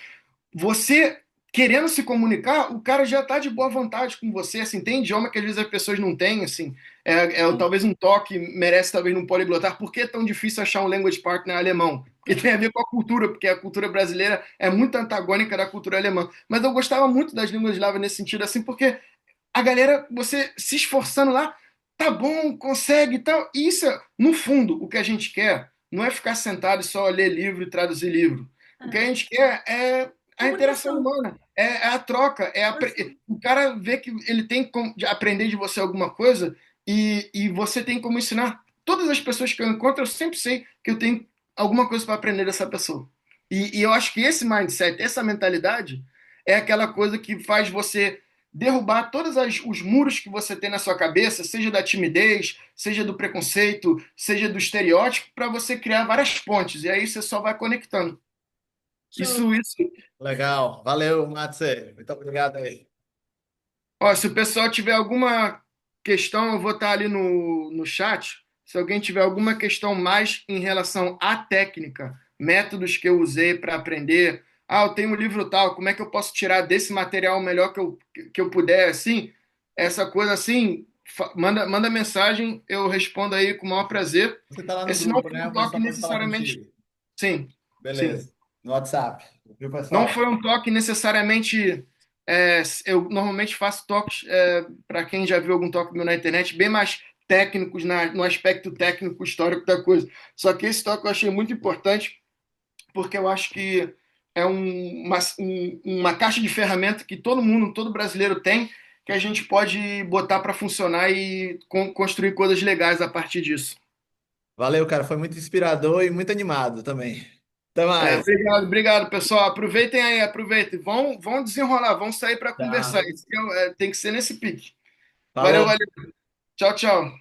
Você querendo se comunicar, o cara já está de boa vontade com você, assim, tem idioma que às vezes as pessoas não têm, assim, talvez um toque merece talvez num poliglotar. Por que é tão difícil achar um language partner alemão? Porque tem a ver com a cultura, porque a cultura brasileira é muito antagônica da cultura alemã. Mas eu gostava muito das línguas eslavas nesse sentido, assim, porque a galera, você se esforçando lá, tá bom, consegue e tal. E isso, no fundo, o que a gente quer não é ficar sentado e só ler livro e traduzir livro. O que a gente quer é a interação Comunicação. humana, é a troca, o cara ver que ele tem como aprender de você alguma coisa e você tem como ensinar. Todas as pessoas que eu encontro, eu sempre sei que eu tenho alguma coisa para aprender dessa pessoa. E eu acho que esse mindset, essa mentalidade, é aquela coisa que faz você derrubar todos os muros que você tem na sua cabeça, seja da timidez, seja do preconceito, seja do estereótipo, para você criar várias pontes. E aí você só vai conectando. Show. Isso. Legal. Valeu, Matze. Muito obrigado aí. Ó, se o pessoal tiver alguma questão, eu vou estar ali no chat. Se alguém tiver alguma questão mais em relação à técnica, métodos que eu usei para aprender, ah, eu tenho um livro tal, como é que eu posso tirar desse material o melhor que eu puder, assim, essa coisa assim, manda mensagem, eu respondo aí com o maior prazer. Você está lá no Senão, grupo, né? um O toque pessoal pode falar necessariamente contigo. Sim, sim. Beleza. No WhatsApp. Viu, Não pessoal? foi um toque necessariamente. Eu normalmente faço toques, para quem já viu algum toque meu na internet, bem mais técnicos no aspecto técnico histórico da coisa. Só que esse toque eu achei muito importante porque eu acho que é uma caixa de ferramenta que todo mundo, todo brasileiro tem, que a gente pode botar para funcionar e construir coisas legais a partir disso. Valeu, cara. Foi muito inspirador e muito animado também. Até mais. Obrigado, obrigado, pessoal. Aproveitem aí, aproveitem. Vão desenrolar, vão sair para conversar. Tchau. Tem que ser nesse pique. Valeu, Falou. valeu. Tchau, tchau.